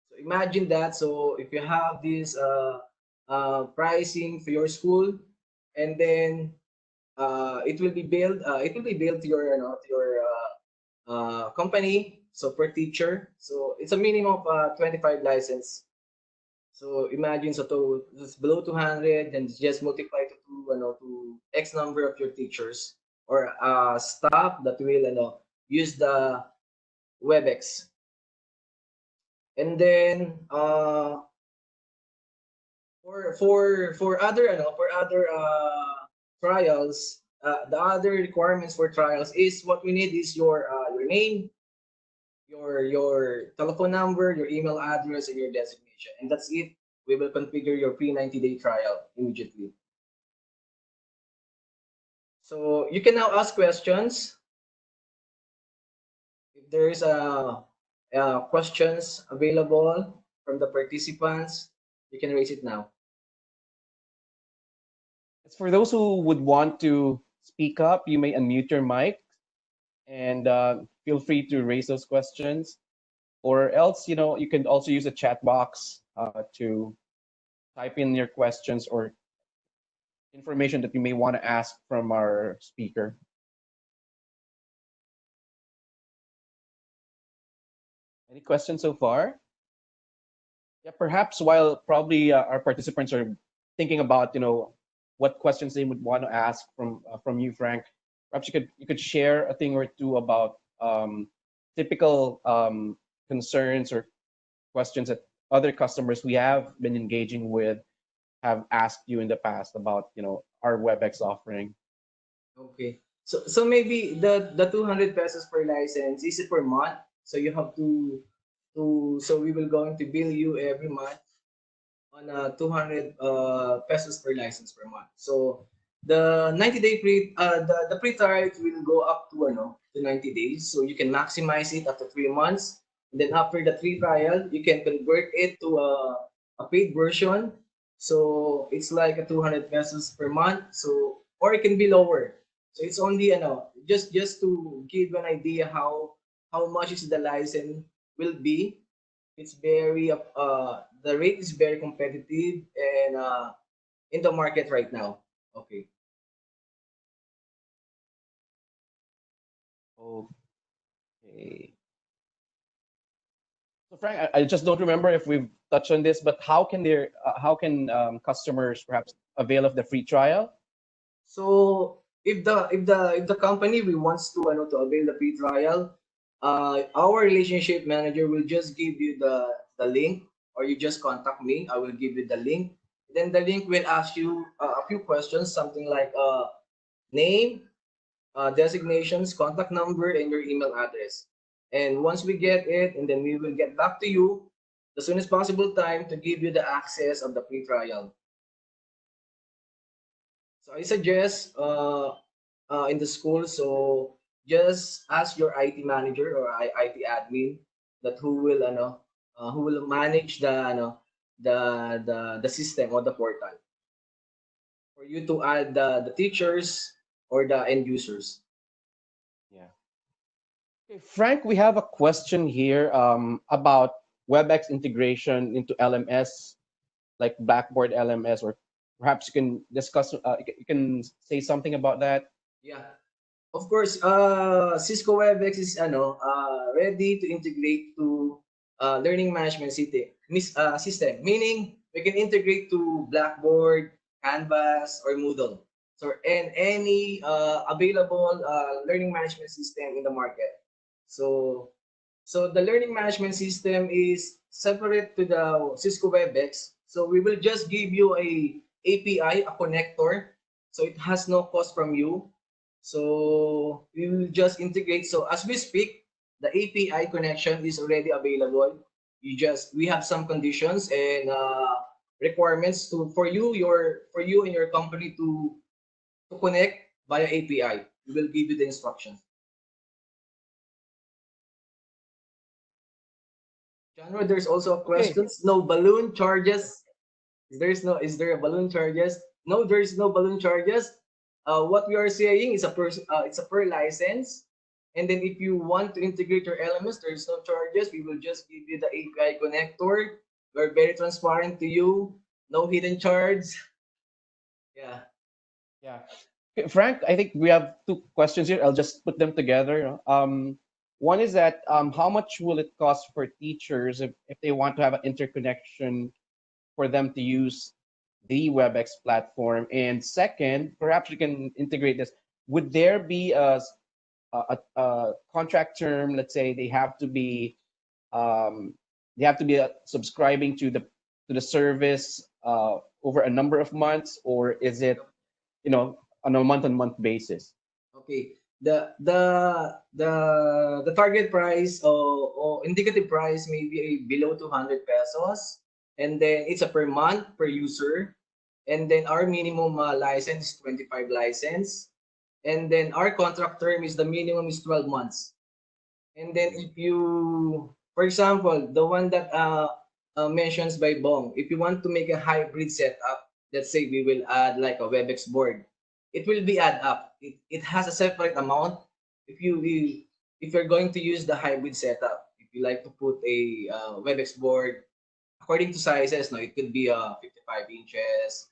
So imagine that. So if you have this pricing for your school, and then it will be billed to your to your company. So per teacher, so it's a minimum of 25 license. So imagine so to it's below 200, then just multiply to to X number of your teachers or staff that will use the WebEx. And then for other trials, the other requirements for trials is what we need is your name, your telephone number, your email address, and your designation, and that's it. We will configure your pre 90-day trial immediately. So you can now ask questions. If there is questions available from the participants, you can raise it now. As for those who would want to speak up, you may unmute your mic and feel free to raise those questions. Or else, you can also use a chat box to type in your questions or information that you may want to ask from our speaker. Any questions so far? Yeah, perhaps while probably our participants are thinking about, what questions they would want to ask from you, Frank. Perhaps you could share a thing or two about typical concerns or questions that other customers we have been engaging with have asked you in the past about, our WebEx offering. Okay. So maybe the 200 pesos per license is it per month? So you have so we will going to bill you every month on 200 pesos per license per month. So the 90-day the free trial will go up to to 90 days. So you can maximize it after 3 months. And then after the free trial, you can convert it to a paid version. So it's like a 200 pesos per month. So or it can be lower. So it's only just to give you an idea how much is the license will be. It's very the rate is very competitive and in the market right now. Okay. Okay. So Frank, I just don't remember if we've touched on this, but how can customers perhaps avail of the free trial? So if the company we wants to avail the free trial, our relationship manager will just give you the link, or you just contact me. I will give you the link. Then the link will ask you a few questions, something like name, designations, contact number, and your email address. And once we get it, and then we will get back to you as soon as possible time to give you the access of the free trial. So I suggest in the school, so just ask your IT manager or IT admin that who will manage the system or the portal for you to add the teachers or the end users. Yeah. Okay, Frank, we have a question here about WebEx integration into LMS, like Blackboard LMS, or perhaps you can discuss, you can say something about that. Yeah. Of course, Cisco WebEx is ready to integrate to learning management system, meaning we can integrate to Blackboard, Canvas, or Moodle. So and any available learning management system in the market. So the learning management system is separate to the Cisco WebEx. So we will just give you a API, a connector. So it has no cost from you. So we will just integrate. So as we speak, the API connection is already available. We have some conditions and requirements for you and your company to connect via API. We will give you the instructions. Genre, there's also a Okay. question. No balloon charges. Is there a balloon charges? No, there is no balloon charges. What we are saying is it's a per license. And then if you want to integrate your elements, there is no charges. We will just give you the API connector. We're very transparent to you. No hidden charge. Yeah. Yeah. Okay, Frank, I think we have two questions here. I'll just put them together. One is that how much will it cost for teachers if they want to have an interconnection for them to use the WebEx platform? And second, perhaps you can integrate this. Would there be a contract term. Let's say um, they have to be subscribing to the service over a number of months, or is it on a month-on-month basis? Okay. The target price or indicative price may be below 200 pesos, and then it's a per month per user, and then our minimum license is 25 license, and then our contract term is the minimum is 12 months. And then if you, for example, the one that mentions by Bong, if you want to make a hybrid setup, let's say we will add like a WebEx board, it will be add up. It has a separate amount. If if you're going to use the hybrid setup, if you like to put a WebEx board according to sizes, no, it could be 55 inches,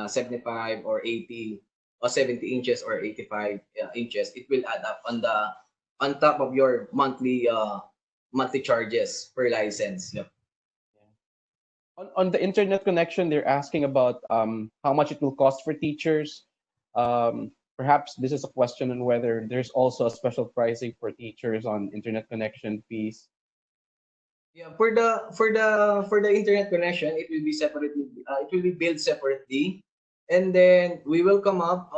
75 or 80 or 70 inches or 85 inches. It will add up on top of your monthly charges per license. Yep. On the internet connection, they're asking about how much it will cost for teachers. Perhaps this is a question on whether there's also a special pricing for teachers on internet connection fees. Yeah, for the internet connection, it will be separately. It will be billed separately, and then we will come up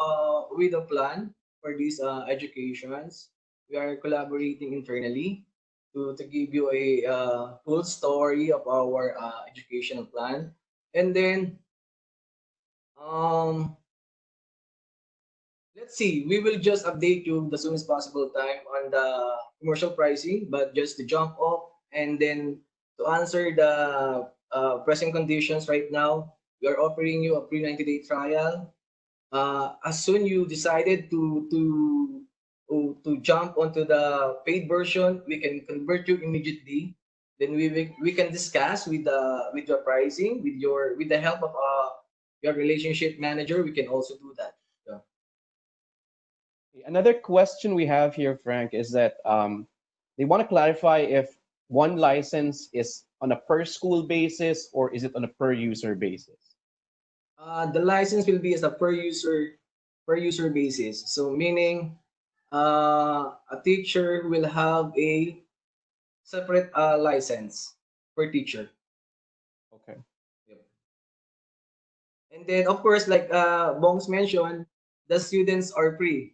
with a plan for these educations. We are collaborating internally to give you a full story of our educational plan, and then um let's see. We will just update you the soonest possible time on the commercial pricing, but just to jump off and then to answer the present conditions right now, we are offering you a pre 90-day trial. As soon you decided to jump onto the paid version, we can convert you immediately. Then we can discuss with your pricing with the help of your relationship manager. We can also do that. Yeah. Another question we have here, Frank, is that they want to clarify if one license is on a per school basis or is it on a per user basis? The license will be as a per user basis. So meaning a teacher will have a separate license per teacher. Okay. Yep. And then of course, like Bongs mentioned, the students are free.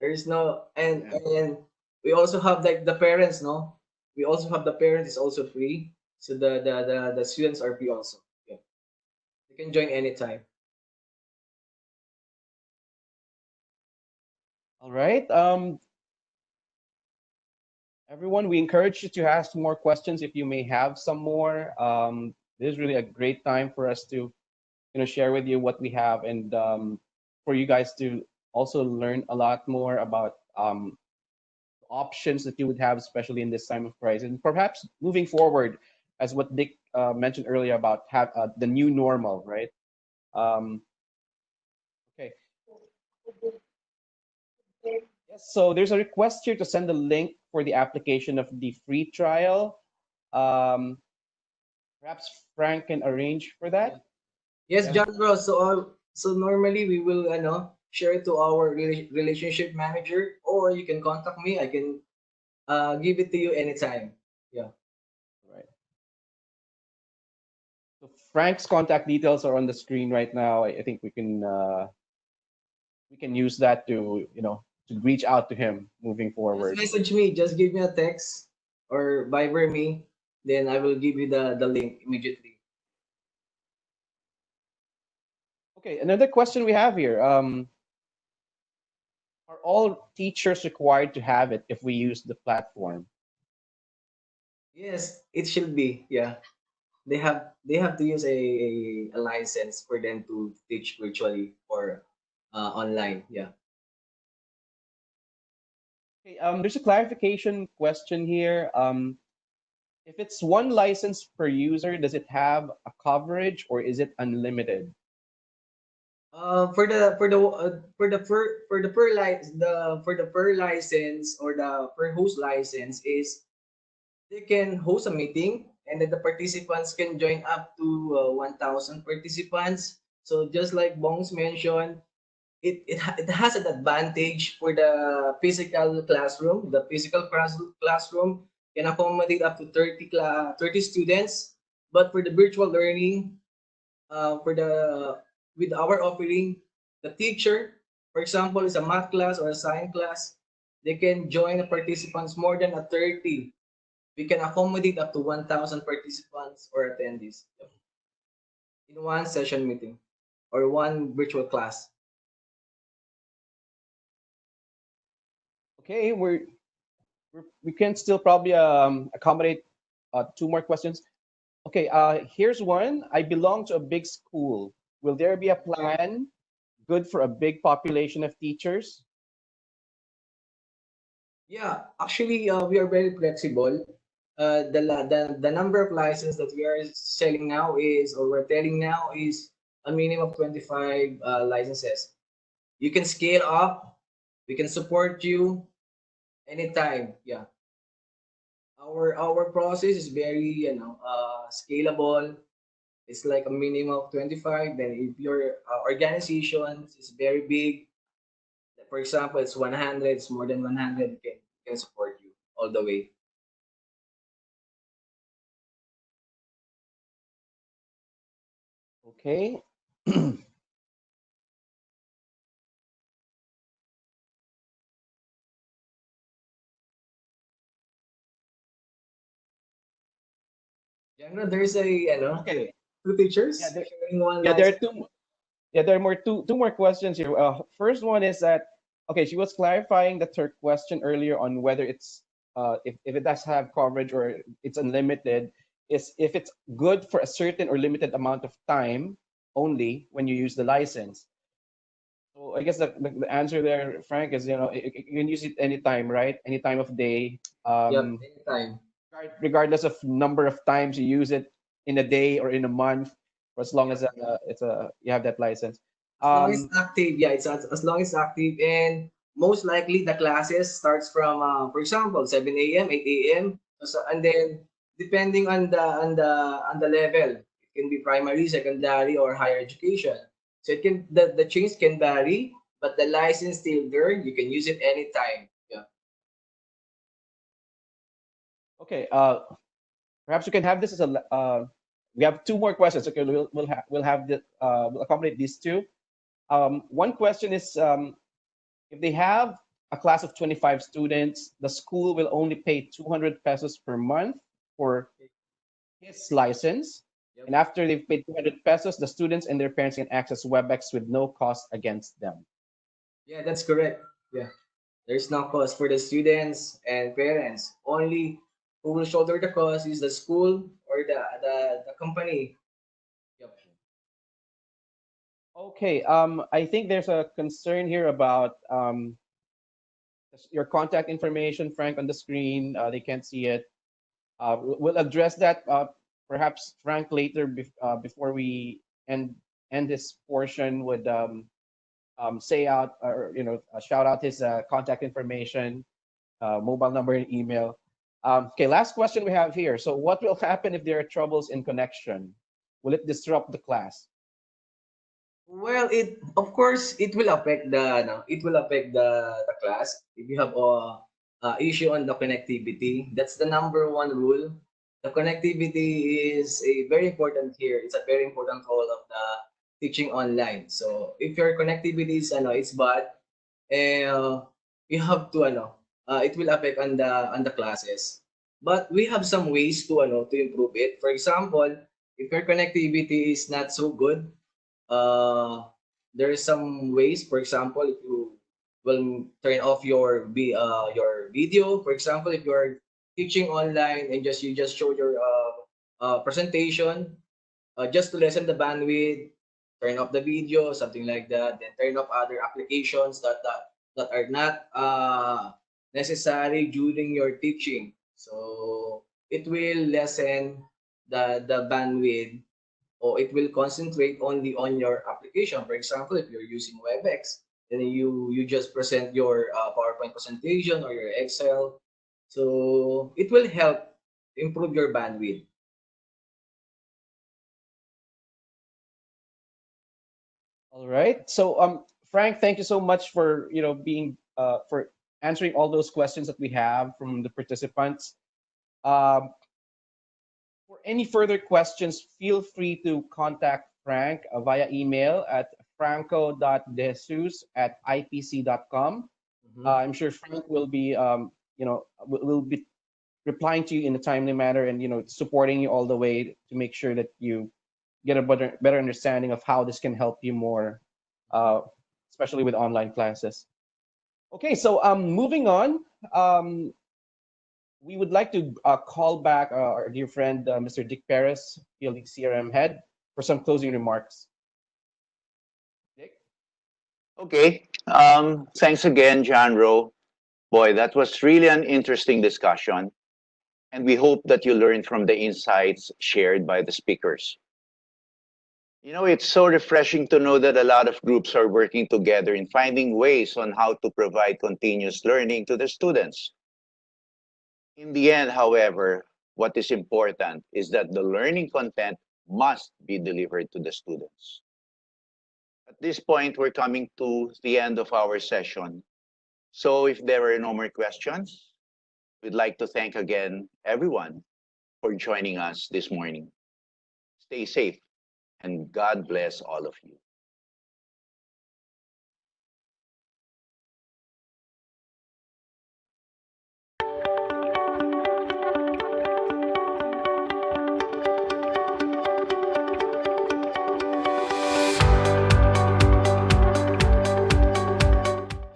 There is no Yeah. and we also have like the parents, no? We also have the parents is also free. So the students are free also. Yeah. You can join anytime. All right. Everyone, we encourage you to ask more questions if you may have some more. This is really a great time for us to, share with you what we have and for you guys to also learn a lot more about options that you would have, especially in this time of crisis, and perhaps moving forward, as what Dick mentioned earlier about the new normal, right? Um, okay. Yes, so there's a request here to send a link for the application of the free trial. Um, Perhaps Frank can arrange for that. Yes, Yeah. John Bro. So normally we will share it to our relationship manager, or you can contact me. I can give it to you anytime. Yeah. Right. So Frank's contact details are on the screen right now. I think we can use that to to reach out to him moving Just forward. message me. Just give me a text or Viber me. Then I will give you the link immediately. Okay, another question we have here. Are all teachers required to have it if we use the platform? Yes, it should be. Yeah. They have to use a license for them to teach virtually or online. Yeah. Okay, there's a clarification question here. If it's one license per user, does it have a coverage or is it unlimited? For the per license or the per host license is they can host a meeting and then the participants can join up to 1,000 participants. So just like Bongs mentioned, it has an advantage for the physical classroom. The physical classroom can accommodate up to 30 students, but for the virtual learning, for the with our offering, the teacher, for example, is a math class or a science class, they can join the participants more than a 30. We can accommodate up to 1,000 participants or attendees in one session meeting or one virtual class. Okay, we can still probably accommodate two more questions. Okay, here's one. I belong to a big school. Will there be a plan good for a big population of teachers? Yeah, actually, we are very flexible. The number of licenses that we are selling now is, or we're telling now is a minimum of 25 licenses. You can scale up. We can support you anytime. Yeah, our process is very scalable. It's like a minimum of 25. Then if your organization is very big, for example, it's 100, it's more than 100, can support you all the way. Okay. General, there's a Okay. two Yeah, teachers there, sharing one yeah, there are license. two. Yeah, there are two more questions here. First one is that okay, she was clarifying that her question earlier on whether it's if it does have coverage or it's unlimited, is if it's good for a certain or limited amount of time only when you use the license. So I guess the answer there, Frank, is you can use it anytime, right? Any time of day, Yep, anytime. regardless of number of times you use it in a day or in a month, for as long Yep, as it's a you have that license. as long as Um, active, yeah, it's as long as active, and most likely the classes starts from for example 7 a.m., 8 a.m. And then depending on the level, it can be primary, secondary, or higher education. So it can the change can vary, but the license still there. You can use it anytime. Yeah. okay. Perhaps we can have this as a. We have two more questions. Okay, we'll have the we'll accommodate these two. One question is if they have a class of 25 students, the school will only pay 200 pesos per month for his license. Yep. And after they've paid 200 pesos, the students and their parents can access WebEx with no cost against them. Yeah, that's correct. Yeah. There's no cost for the students and parents. Only who will shoulder the cost is the school or the company. Yep. Okay, I think there's a concern here about your contact information, Frank, on the screen. They can't see it. We'll address that perhaps Frank later before we end end this portion would say out or shout out his contact information, mobile number and email. Okay, last question we have here. So what will happen if there are troubles in connection? Will it disrupt the class? Well, it of course it will affect the no, it will affect the class if you have a issue on the connectivity. That's the number one rule. The connectivity is a very important here. It's a very important role of the teaching online. So if your connectivity is it's bad, you have to it will affect on the classes. But we have some ways to to improve it. For example, if your connectivity is not so good, uh, there is some ways. For example, if you will turn off your video. For example, if you're teaching online and you just show your presentation, just to lessen the bandwidth, turn off the video, something like that. Then turn off other applications that are not necessary during your teaching. So it will lessen the bandwidth, or it will concentrate only on your application. For example, if you're using WebEx, then you just present your PowerPoint presentation or your Excel. So it will help improve your bandwidth. All right. So Frank, thank you so much for being for answering all those questions that we have from the participants. Um, for any further questions, feel free to contact Frank via email at franco.dejesus@ipc.com. Mhm. I'm sure Frank will be will be replying to you in a timely manner and supporting you all the way to make sure that you get a better understanding of how this can help you more, uh, especially with online classes. Okay, so moving on, um, we would like to call back our dear friend Mr. Dick Perez, PLD CRM head, for some closing remarks. Dick? Okay. Thanks again, John Rowe. Boy, that was really an interesting discussion. And we hope that you learned from the insights shared by the speakers. It's so refreshing to know that a lot of groups are working together in finding ways on how to provide continuous learning to the students. In the end, however, what is important is that the learning content must be delivered to the students. At this point, we're coming to the end of our session. So if there are no more questions, we'd like to thank again everyone for joining us this morning. Stay safe and God bless all of you.